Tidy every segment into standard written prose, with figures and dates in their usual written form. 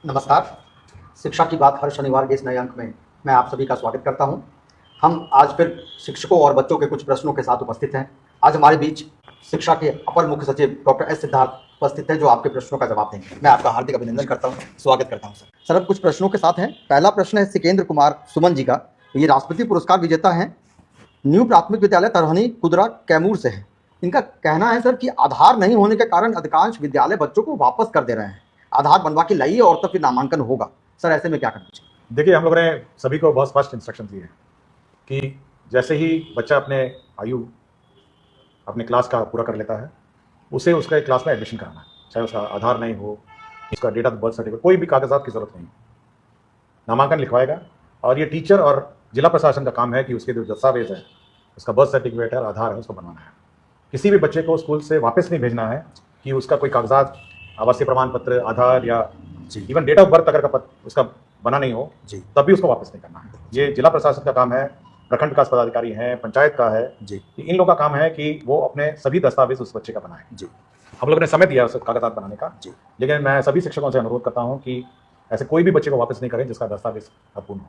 नमस्कार। शिक्षा की बात हर शनिवार के इस नए अंक में मैं आप सभी का स्वागत करता हूं। हम आज फिर शिक्षकों और बच्चों के कुछ प्रश्नों के साथ उपस्थित हैं। आज हमारे बीच शिक्षा के अपर मुख्य सचिव डॉक्टर एस सिद्धार्थ उपस्थित हैं, जो आपके प्रश्नों का जवाब देंगे। मैं आपका हार्दिक अभिनंदन करता हूं, स्वागत करता हूं सर। अब कुछ प्रश्नों के साथ हैं। पहला प्रश्न है सिकेंद्र कुमार सुमन जी का। ये राष्ट्रपति पुरस्कार विजेता हैं, न्यू प्राथमिक विद्यालय तरहनी कुदरा कैमूर से है। इनका कहना है सर कि आधार नहीं होने के कारण अधिकांश विद्यालय बच्चों को वापस कर दे रहे हैं। आधार बनवा के लाइए और तब फिर नामांकन होगा। सर ऐसे में क्या करना चाहिए? देखिए, हम लोगों ने सभी को बहुत स्पष्ट इंस्ट्रक्शन दिए हैं कि जैसे ही बच्चा अपने क्लास का पूरा कर लेता है, उसे उसका एक क्लास में एडमिशन कराना है। चाहे उसका आधार नहीं हो, उसका डेट ऑफ बर्थ सर्टिफिकेट, कोई भी कागजात की जरूरत नहीं, नामांकन लिखवाएगा। और ये टीचर और जिला प्रशासन का काम है कि उसके जो दस्तावेज है, उसका बर्थ सर्टिफिकेट है, आधार है, उसको बनवाना है। किसी भी बच्चे को स्कूल से वापस नहीं भेजना है कि उसका कोई कागजात, आवासीय प्रमाण पत्र, आधार या इवन डेट ऑफ बर्थ अगर उसका बना नहीं हो तब भी उसको वापस नहीं करना है। ये जिला प्रशासन का काम है, प्रखंड विकास पदाधिकारी हैं, पंचायत का है कि इन लोगों का काम है कि वो अपने सभी दस्तावेज उस बच्चे का बनाए। हम लोगों ने समय दिया उस कागजात बनाने का, लेकिन मैं सभी शिक्षकों से अनुरोध करता हूँ कि ऐसे कोई भी बच्चे को वापस नहीं करें जिसका दस्तावेज अपूर्ण हो।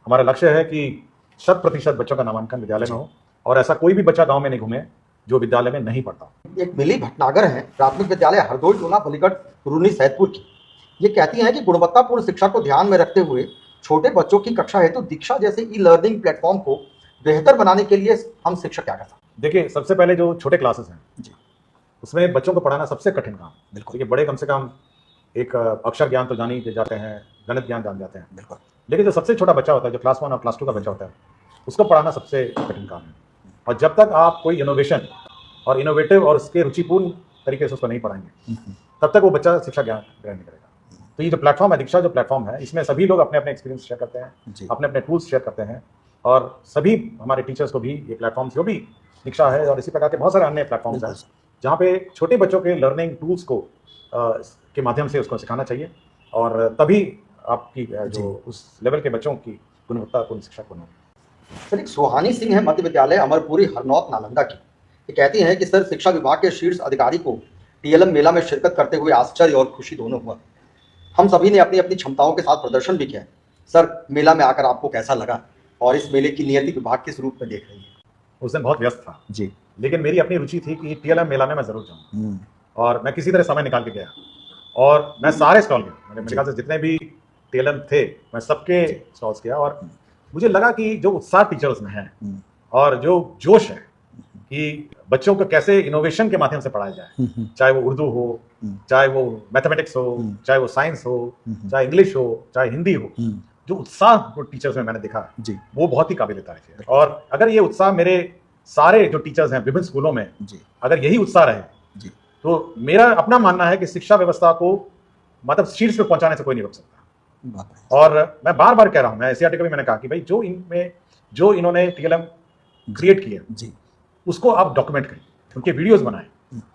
हमारा लक्ष्य है कि 100% बच्चों का नामांकन विद्यालय में हो और ऐसा कोई भी बच्चा गाँव में नहीं घूमे जो विद्यालय में नहीं पढ़ता। एक मिली भटनागर है, प्राथमिक विद्यालय हरदोई टोला बलीगढ़ रूनी सैदपुर की। ये कहती हैं कि गुणवत्तापूर्ण शिक्षा को ध्यान में रखते हुए छोटे बच्चों की कक्षा हेतु दीक्षा जैसे ई लर्निंग प्लेटफॉर्म को बेहतर बनाने के लिए हम शिक्षक क्या कर सकते हैं? देखिए, सबसे पहले जो छोटे क्लासेस हैं उसमें बच्चों को पढ़ाना सबसे कठिन काम। बिल्कुल, ये बड़े कम से कम एक अक्षर ज्ञान तो जान ही जाते हैं, गणित ज्ञान जान जाते हैं। बिल्कुल, लेकिन जो सबसे छोटा बच्चा होता है, जो क्लास 1 और क्लास 2 का बच्चा होता है, उसको पढ़ाना सबसे कठिन काम है। और जब तक आप कोई इनोवेशन और इनोवेटिव और उसके रुचिपूर्ण तरीके से उसको नहीं पढ़ाएंगे, तब तक वो बच्चा शिक्षा ज्ञान ग्रहण नहीं करेगा। तो ये जो प्लेटफॉर्म है, दीक्षा जो प्लेटफॉर्म है, इसमें सभी लोग अपने अपने एक्सपीरियंस शेयर करते हैं, अपने अपने टूल्स शेयर करते हैं। और सभी हमारे टीचर्स को भी ये प्लेटफॉर्म जो भी दीक्षा है और इसी प्रकार के बहुत सारे अन्य प्लेटफॉर्म्स हैं जहाँ पे छोटे बच्चों के लर्निंग टूल्स को के माध्यम से उसको सिखाना चाहिए, और तभी आपकी जो उस लेवल के बच्चों की गुणवत्तापूर्ण शिक्षा बनेगी। सर, एक सुहानी सिंह है, मध्य विद्यालय अमरपुरी हरनौत नालंदा की। ये कहती हैं कि सर, शिक्षा विभाग के शीर्ष अधिकारी को टीएलएम मेला में शिरकत करते हुए आश्चर्य और खुशी दोनों हुआ। हम सभी ने अपनी अपनी क्षमताओं के साथ प्रदर्शन भी किया। सर, मेला में आकर आपको कैसा लगा और इस मेले की नियति विभाग किस रूप में देख रही है? उस दिन बहुत व्यस्त था लेकिन मेरी अपनी रुचि थी कि टीएलएम मेला में मैं जरूर जाऊँ, और मैं किसी तरह समय निकाल के गया और मैं सारे स्टॉल गया। मेरे ख्याल से जितने भी टीएलएम थे मैं सबके स्टॉल्स किया, और मुझे लगा कि जो उत्साह टीचर्स में है और जो जोश है कि बच्चों को कैसे इनोवेशन के माध्यम से पढ़ाया जाए, चाहे वो उर्दू हो, चाहे वो मैथमेटिक्स हो, चाहे वो साइंस हो, चाहे इंग्लिश हो, चाहे हिंदी हो, जो उत्साह टीचर्स में मैंने देखा वो बहुत ही काबिल तारीफ है। और अगर ये उत्साह मेरे सारे जो टीचर्स हैं विभिन्न स्कूलों में, अगर यही उत्साह रहे तो मेरा अपना मानना है कि शिक्षा व्यवस्था को मतलब शीर्ष पे पहुंचाने से कोई नहीं रोक सकता। और मैं बार बार कह रहा हूं, मैं एससीईआरटी को भी मैंने कहा कि भाई जो इन्होंने टीएलएम क्रिएट किया उसको आप डॉक्यूमेंट करें, उनके वीडियोस बनाएं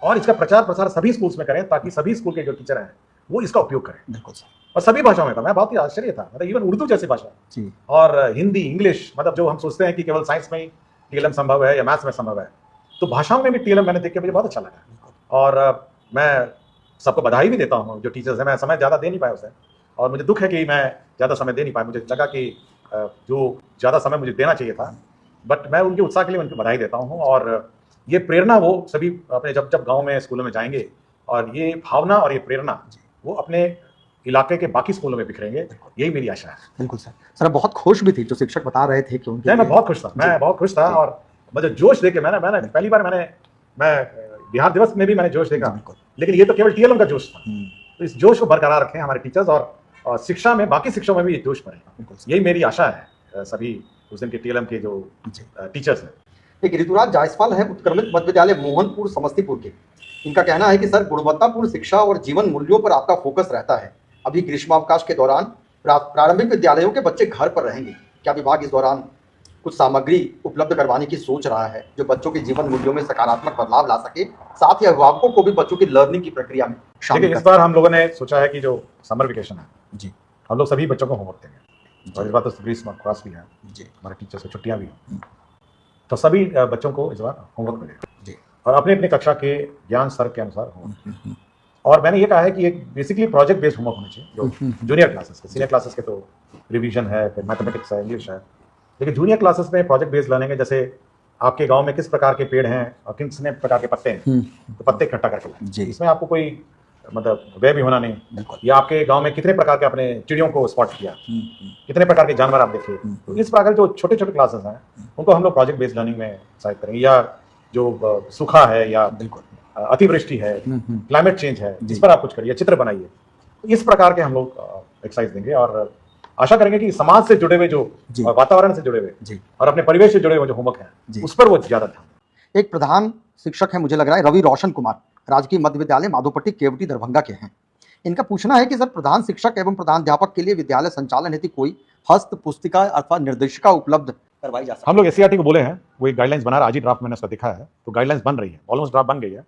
और इसका प्रचार प्रसार सभी स्कूल्स में करें ताकि सभी स्कूल के जो टीचर हैं वो इसका उपयोग करें। बिल्कुल सर, और सभी भाषाओं में। मैं बहुत ही आश्चर्य था, मतलब इवन उर्दू जैसी भाषा और हिंदी, इंग्लिश, मतलब जो हम सोचते हैं कि केवल साइंस में ही टीएलएम संभव है या मैथ्स में संभव है, तो भाषाओं में भी टीएलएम मैंने देख के मुझे बहुत अच्छा लगा। और मैं सबको बधाई भी देता हूँ जो टीचर्स हैं। मैं समय ज़्यादा दे नहीं पाया उसे, और मुझे दुख है कि मैं ज़्यादा समय दे नहीं पाया। मुझे लगा कि जो ज़्यादा समय मुझे देना चाहिए था, बट मैं उनके उत्साह के लिए उनको बधाई देता हूँ। और ये प्रेरणा वो सभी अपने जब गांव में स्कूलों में जाएंगे, और ये भावना और ये प्रेरणा वो अपने इलाके के बाकी स्कूलों में बिखरेंगे, यही मेरी आशा है। बिल्कुल सर। सर, आप बहुत खुश भी थी, जो शिक्षक बता रहे थे कि उनके मैं बहुत खुश था और मुझे जोश देके मैंने पहली बार मैं बिहार दिवस में भी मैंने जोश देखा, लेकिन ये तो केवल टीएलएम का जोश था। तो इस जोश को बरकरार रखें हमारे टीचर्स, और शिक्षा में बाकी शिक्षकों में भी ये जोश बढ़े, यही मेरी आशा है सभी उस दिन के टीएलएम के जो टीचर्स हैं। एक ऋतुराज जायसवाल है, उत्क्रमित मध्य विद्यालय मोहनपुर समस्तीपुर के। इनका कहना है कि सर, गुणवत्तापूर्ण शिक्षा और जीवन मूल्यों पर आपका फोकस रहता है। अभी ग्रीष्मावकाश के दौरान प्रारंभिक विद्यालयों के बच्चे घर पर रहेंगे, क्या विभाग इस दौरान कुछ सामग्री उपलब्ध करवाने की सोच रहा है जो बच्चों के जीवन मूल्यों में सकारात्मक बदलाव ला सके, साथ ही अभिभावकों को भी बच्चों की लर्निंग की प्रक्रिया में शामिल? इस बार हम लोगों ने सोचा है कि जो समर वेकेशन है हम लोग सभी बच्चों को होमवर्क देंगे, और इस बार तो ग्रीष्मावकाश भी है, हमारे टीचर्स को छुट्टियां भी हैं, तो सभी बच्चों को इस बार होमवर्क मिलेगा और अपने अपने कक्षा के ज्ञान स्तर के अनुसार होमवर्क। और मैंने ये कहा है कि एक बेसिकली प्रोजेक्ट बेस्ड होमवर्क होना चाहिए जो जूनियर क्लासेस के, सीनियर क्लासेस के तो रिवीजन है, फिर मैथमेटिक्स है, इंग्लिश है, लेकिन जूनियर क्लासेस में प्रोजेक्ट बेस्ड लर्निंग है। जैसे आपके गांव में किस प्रकार के पेड़ हैं और कितने प्रकार के पत्ते हैं, तो पत्ते इकट्ठा करके लाएं। इसमें आपको कोई मतलब व्यय भी होना नहीं, या आपके गांव में कितने प्रकार के आपने चिड़ियों को स्पॉट किया, कितने प्रकार के जानवर आप देखे, तो इस प्रकार जो छोटे छोटे क्लासेस हैं उनको हम लोग प्रोजेक्ट बेस्ड लर्निंग में सहायता करेंगे। या जो सूखा है या अतिवृष्टि है, क्लाइमेट चेंज है, इस पर आप कुछ करिए, चित्र बनाइए। तो इस प्रकार के हम लोग एक्सरसाइज देंगे और आशा करेंगे कि समाज से जुड़े हुए जो वातावरण से जुड़े हुए और अपने परिवेश से जुड़े हुए जो होमवर्क हैं उस पर वो ज्यादा ध्यान। एक प्रधान शिक्षक है, मुझे लग रहा है रवि रोशन कुमार, राजकीय मध्य विद्यालय माधोपट्टी केवटी दरभंगा के हैं। इनका पूछना है कि सर, प्रधान शिक्षक एवं प्रधानाध्यापक के लिए विद्यालय संचालन हेतु कोई हस्त पुस्तिका अथवा निर्देशिका उपलब्ध करवाई जा सकती है? हम लोग एससीईआरटी को बोले हैं, वो एक गाइडलाइंस बना रहा है, आज ही ड्राफ्ट मैंने उसका देखा है, तो गाइडलाइंस बन रही है, ऑलमोस्ट ड्राफ्ट बन गई है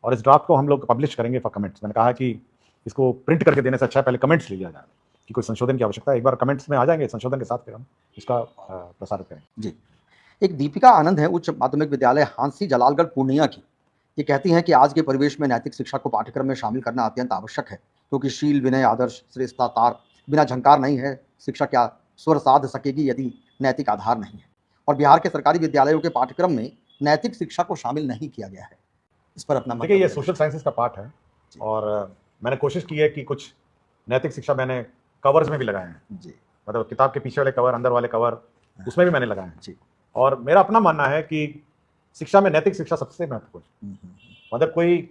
और इस ड्राफ्ट को हम लोग पब्लिश करेंगे फॉर कमेंट्स। मैंने कहा कि इसको प्रिंट करके देने से अच्छा पहले कमेंट्स लिया जाए कि कोई संशोधन की आवश्यकता है। एक बार कमेंट्स में आ जाएंगे संशोधन के साथ, फिर हम इसका प्रसारित करेंगे। जी। एक दीपिका आनंद है, उच्च माध्यमिक विद्यालय हांसी जलालगढ़ पूर्णिया की। ये कहती हैं कि आज के परिवेश में नैतिक शिक्षा को पाठ्यक्रम में शामिल करना अत्यंत आवश्यक है, क्योंकि शील, विनय, आदर्श, श्रेष्ठता, तार बिना झंकार नहीं है। शिक्षा क्या स्वर साध सकेगी यदि नैतिक आधार नहीं है? और बिहार के सरकारी विद्यालयों के पाठ्यक्रम में नैतिक शिक्षा को शामिल नहीं किया गया है। इस पर अपना देखिए, ये सोशल साइंसेज का पार्ट है और मैंने कोशिश की है कि कुछ नैतिक शिक्षा मैंने कवर्स में भी लगाए हैं जी, मतलब किताब के पीछे वाले कवर, अंदर वाले कवर, उसमें भी मैंने लगाए हैं जी। और मेरा अपना मानना है कि शिक्षा में नैतिक शिक्षा सबसे महत्वपूर्ण। मतलब कोई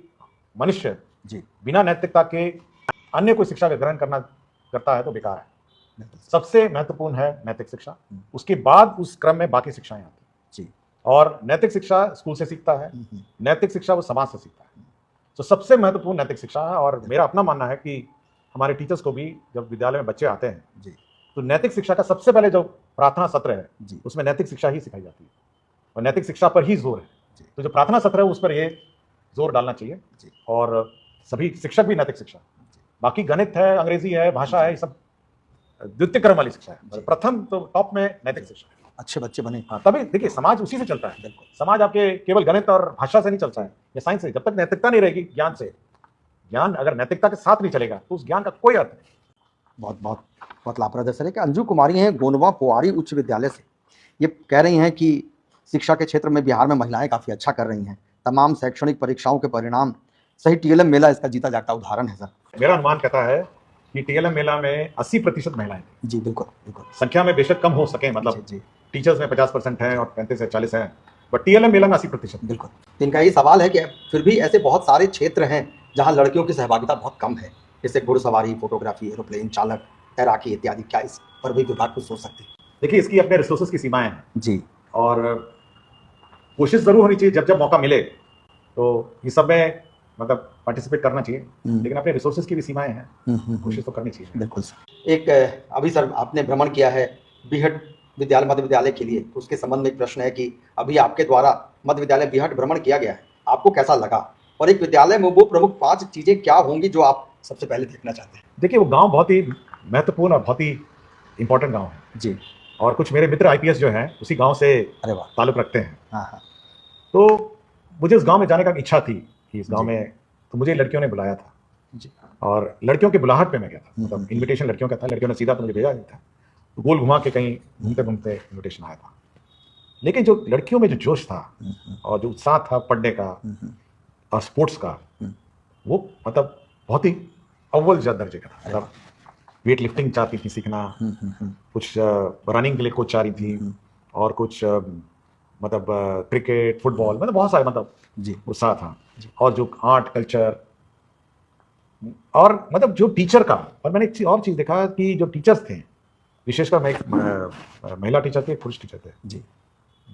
मनुष्य जी बिना नैतिकता के अन्य कोई शिक्षा का ग्रहण करता है तो बेकार है। सबसे महत्वपूर्ण है नैतिक शिक्षा, उसके बाद उस क्रम में बाकी शिक्षाएं आती जी। और नैतिक शिक्षा स्कूल से सीखता है, नैतिक शिक्षा वो समाज से सीखता है। तो सबसे महत्वपूर्ण नैतिक शिक्षा है और मेरा अपना मानना है कि हमारे टीचर्स को भी जब विद्यालय में बच्चे आते हैं जी, तो नैतिक शिक्षा का सबसे पहले जो प्रार्थना सत्र है जी, उसमें नैतिक शिक्षा ही सिखाई जाती है और नैतिक शिक्षा पर ही जोर है। तो जो प्रार्थना सत्र है उस पर ये जोर डालना चाहिए और सभी शिक्षक भी नैतिक शिक्षा, बाकी गणित है, अंग्रेजी है, भाषा है, ये सब द्वितीय क्रम वाली शिक्षा है। प्रथम तो टॉप में नैतिक शिक्षा है। अच्छे बच्चे बने, हाँ, तभी देखिए समाज उसी से चलता है। समाज आपके केवल गणित और भाषा से नहीं चलता है या साइंस से। जब तक नैतिकता नहीं रहेगी, ज्ञान से, ज्ञान अगर नैतिकता के साथ नहीं चलेगा तो उस ज्ञान का कोई अर्थ नहीं। बहुत बहुत बहुत लाभप्रद है सर। कि अंजू कुमारी हैं गोंडवा पोआरी उच्च विद्यालय से, ये कह रही हैं कि शिक्षा के क्षेत्र में बिहार में महिलाएं काफ़ी अच्छा कर रही हैं। तमाम शैक्षणिक परीक्षाओं के परिणाम सही टीएलएम मेला इसका जीता जागता उदाहरण है सर। मेरा अनुमान कहता है कि टीएलएम मेला में 80% महिलाएं थी जी। बिल्कुल बिल्कुल, संख्या में बेशक कम हो सके, मतलब जी, टीचर्स में 50% हैं और 35 से 40 हैं, बट टीएलएम मेला में 80%। बिल्कुल। इनका ये सवाल है कि फिर भी ऐसे बहुत सारे क्षेत्र हैं जहाँ लड़कियों की सहभागिता बहुत कम है, जैसे घुड़सवारी, फोटोग्राफी, एरोप्लेन चालक, तैराकी इत्यादि। क्या इस पर भी विभाग कुछ सोच सकते हैं? देखिए, इसकी अपने रिसोर्सेज की सीमाएं हैं जी, और कोशिश जरूर होनी चाहिए, जब जब मौका मिले तो ये सब में मतलब पार्टिसिपेट करना चाहिए, लेकिन अपने रिसोर्सेज की भी सीमाएं हैं, कोशिश तो करनी चाहिए। बिल्कुल सर। एक अभी सर आपने भ्रमण किया है बीहट विद्यालय मध्य विद्यालय के लिए, तो उसके संबंध में एक प्रश्न है कि अभी आपके द्वारा मध्य विद्यालय बीहट भ्रमण किया गया है, आपको कैसा लगा? और एक विद्यालय में वो प्रमुख 5 चीजें क्या होंगी जो आप सबसे पहले देखना चाहते हैं? देखिए, वो गांव बहुत ही महत्वपूर्ण और बहुत ही इंपॉर्टेंट गांव है जी, और कुछ मेरे मित्र आईपीएस जो हैं उसी गांव से ताल्लुक रखते हैं। हाँ। तो मुझे उस गांव में जाने का इच्छा थी कि इस गांव में, तो मुझे लड़कियों ने बुलाया था जी, और लड़कियों की बुलाहट पे मैं गया था, मतलब इनविटेशन लड़कियों का था, लड़कियों ने सीधा तो मुझे भेजा नहीं था, तो गोल घुमा के कहीं घूमते घूमते इन्विटेशन आया था। लेकिन जो लड़कियों में जो जोश था और जो उत्साह था पढ़ने का और स्पोर्ट्स का, वो मतलब बहुत ही अव्वल दर्जे का था। मतलब वेट लिफ्टिंग चाहती थी सीखना, कुछ रनिंग के लिए कोच चाह रही थी, और कुछ मतलब क्रिकेट, फुटबॉल, मतलब बहुत सारे मतलब जी उत्साह था। और जो आर्ट, कल्चर, और मतलब जो टीचर का, और मैंने एक और चीज़ देखा कि जो टीचर्स थे, विशेषकर मैं एक महिला टीचर थे, पुरुष टीचर थे जी,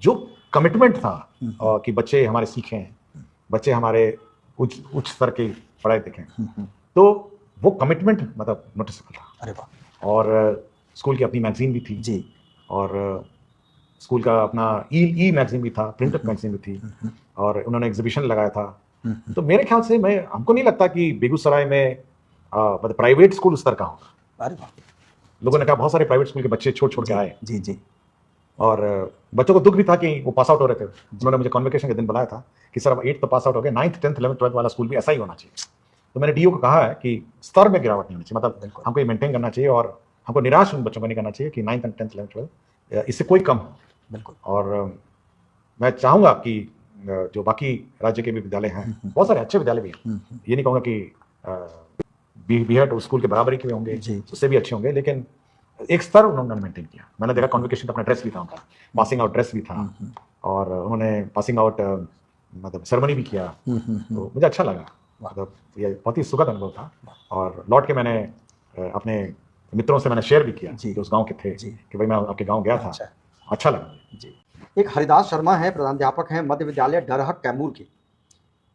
जो कमिटमेंट था कि बच्चे हमारे सीखें, बच्चे हमारे उच्च स्तर की पढ़ाई देखें, तो वो कमिटमेंट मतलब नोटिसेबल था। अरे वाह। और स्कूल की अपनी मैगजीन भी थी जी, और स्कूल का अपना ई मैगजीन भी था, प्रिंट मैगजीन भी थी, और उन्होंने एग्जीबिशन लगाया था। तो मेरे ख्याल से हमको नहीं लगता कि बेगूसराय में मतलब प्राइवेट स्कूल उस तरह का होगा। अरे वाह। लोगों ने कहा बहुत सारे प्राइवेट स्कूल के बच्चे छोड़ के आए जी जी, और बच्चों को दुख भी था कि वो पास आउट हो रहे थे। उन्होंने मुझे कॉन्वोकेशन के दिन बुलाया था कि सर अब 8th तो पास आउट हो गए, 9th 10th 11th 12th वाला स्कूल भी ऐसा ही होना चाहिए। तो मैंने डीओ को कहा है कि स्तर में गिरावट नहीं होनी चाहिए, मतलब हमको ये मेंटेन करना चाहिए और हमको निराश उन बच्चों को नहीं करना चाहिए कि 9th and 10th 11th 12th इससे कोई कम हो। बिल्कुल। और मैं चाहूँगा कि जो बाकी राज्य के भी विद्यालय हैं, बहुत सारे अच्छे विद्यालय भी हैं, ये नहीं कहूँगा कि बीएड स्कूल के बराबरी के भी होंगे, उससे भी अच्छे होंगे, लेकिन एक स्तर उन्होंने मेंटेन किया। मैंने देखा कॉन्वोकेशन अपना ड्रेस भी था उनका, पासिंग आउट ड्रेस भी था, और उन्होंने पासिंग आउट मतलब सेरेमनी भी किया, तो मुझे अच्छा लगा। मतलब ये बहुत ही सुखद अनुभव था। और लौट के मैंने अपने मित्रों से मैंने शेयर भी किया जो उस गांव के थे कि भाई मैं आपके गांव गया था, अच्छा लगा जी। एक हरिदास शर्मा है, प्रधानाध्यापक हैं मध्य विद्यालय डरहक कैमूर के।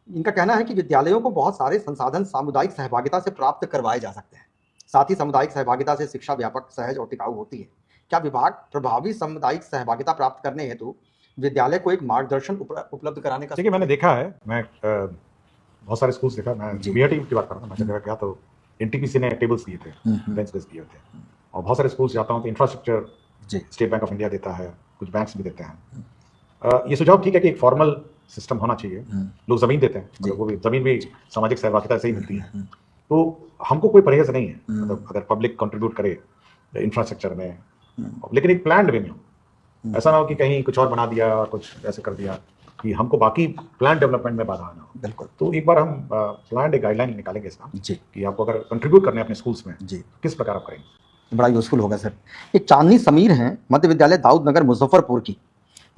इनका कहना है कि विद्यालयों को बहुत सारे संसाधन सामुदायिक सहभागिता से प्राप्त करवाए जा सकते हैं, साथ ही सामुदायिक सहभागिता से शिक्षा व्यापक, सहज और टिकाऊ होती है। क्या विभाग प्रभावी सामुदायिक सहभागिता प्राप्त करने हेतु विद्यालय को एक मार्गदर्शन उपलब्ध कराने का? देखिए, मैंने देखा है, मैं बहुत सारे स्कूल्स देखा, मैं बीआरटी की बात कर रहा हूँ, मैं जगह गया तो एनटीपीसी ने टेबल्स दिए थे, बेंच डेस्क दिए थे, और बहुत सारे स्कूल्स जाता हूँ तो infrastructure state bank of India देता है, कुछ बैंक्स भी देते हैं। ये सुझाव ठीक है कि एक फॉर्मल सिस्टम होना चाहिए, लोग ज़मीन देते हैं, मतलब वो भी ज़मीन भी सामाजिक सहभागिता से ही मिलती है, तो हमको कोई परहेज नहीं है, मतलब अगर पब्लिक कंट्रीब्यूट करे इंफ्रास्ट्रक्चर में, लेकिन एक प्लान वे में हो, ऐसा ना हो कि कहीं कुछ और बना दिया और कुछ ऐसे कर दिया कि हमको बाकी प्लान डेवलपमेंट में बाधा ना हो। बिल्कुल। तो एक बार हम प्लान एक गाइडलाइन निकालेंगे इसका कि आपको अगर कंट्रीब्यूट करने अपने स्कूल्स में किस प्रकार आप करेंगे, बड़ा यूजफुल होगा सर। एक चांदनी समीर हैं, मध्य विद्यालय दाऊद नगर मुजफ्फरपुर की।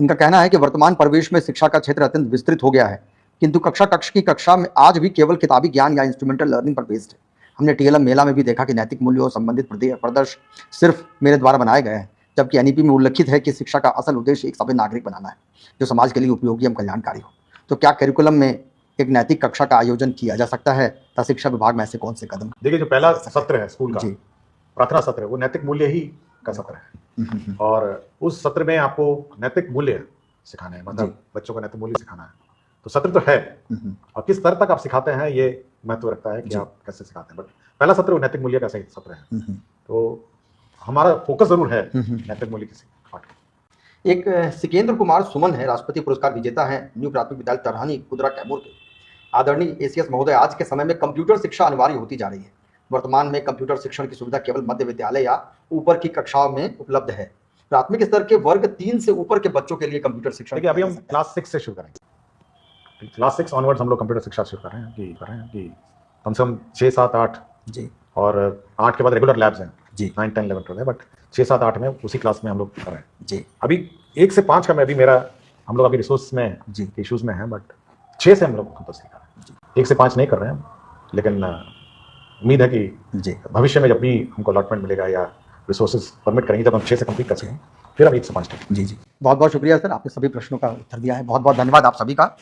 इनका कहना है कि वर्तमान परिवेश में शिक्षा का क्षेत्र अत्यंत विस्तृत हो गया है, किंतु कक्षा में आज भी केवल किताबी ज्ञान या इंस्ट्रूमेंटल लर्निंग पर बेस्ड है। हमने टीएलएम मेला में भी देखा कि नैतिक मूल्यों और संबंधित प्रदर्श सिर्फ मेरे द्वारा बनाए गए हैं, जबकि एनईपी में उल्लिखित है कि शिक्षा का असल उद्देश्य एक सभ्य नागरिक बनाना है जो समाज के लिए उपयोगी एवं कल्याणकारी हो। तो क्या करिकुलम में एक नैतिक कक्षा का आयोजन किया जा सकता है? तथा शिक्षा विभाग में ऐसे कौन से कदम? देखिए, जो पहला सत्र है स्कूल का, प्रार्थना सत्र है, वो नैतिक मूल्य ही का सत्र है, और उस सत्र में आपको नैतिक मूल्य सिखाना है, मतलब बच्चों को नैतिक मूल्य सिखाना है। तो सत्र तो है, और किस स्तर तक आप सिखाते हैं ये महत्व रखता है कि आप कैसे सिखाते हैं, बट पहला सत्र वो नैतिक मूल्य का सही सत्र है। तो हमारा फोकस जरूर है नैतिक मूल्य किसी पाठ का। एक सिकेंद्र कुमार सुमन है, राष्ट्रपति पुरस्कार विजेता है, न्यू प्राथमिक विद्यालय तरहानी कुदरा कैमूर के। आदरणीय एसीएस महोदय, आज के समय में कंप्यूटर शिक्षा अनिवार्य होती जा रही है। वर्तमान में कंप्यूटर शिक्षण की सुविधा केवल मध्य विद्यालय या ऊपर की कक्षाओं में उपलब्ध है। प्राथमिक स्तर के वर्ग 3 से ऊपर के बच्चों के लिए कंप्यूटर शिक्षण, देखिए अभी हम क्लास 6 से शुरू करेंगे, क्लास 6 ऑनवर्ड्स हम लोग कंप्यूटर शिक्षा शुरू कर रहे हैं कि कम से कम 6, 7, 8 जी, और 8 के बाद रेगुलर लैब्स हैं जी, 9, 10, 11, 12 है, बट 6, 7, 8 में उसी क्लास में हम लोग कर रहे हैं जी। अभी 1 से 5 का मैं अभी हम लोग अभी रिसोर्स में इश्यूज में हैं, बट 6 से हम लोग कंपल्सरी कर रहे हैं। 1 से 5 नहीं कर रहे हैं, लेकिन उम्मीद है कि भविष्य में जब भी हमको अलॉटमेंट मिलेगा या रिसोर्सेज परमिट करेंगे, जब हम 6 से कंप्लीट कर सकें, फिर हम 1 से 5 तक। जी जी, बहुत बहुत शुक्रिया सर, आपने सभी प्रश्नों का उत्तर दिया है। बहुत बहुत धन्यवाद आप सभी का।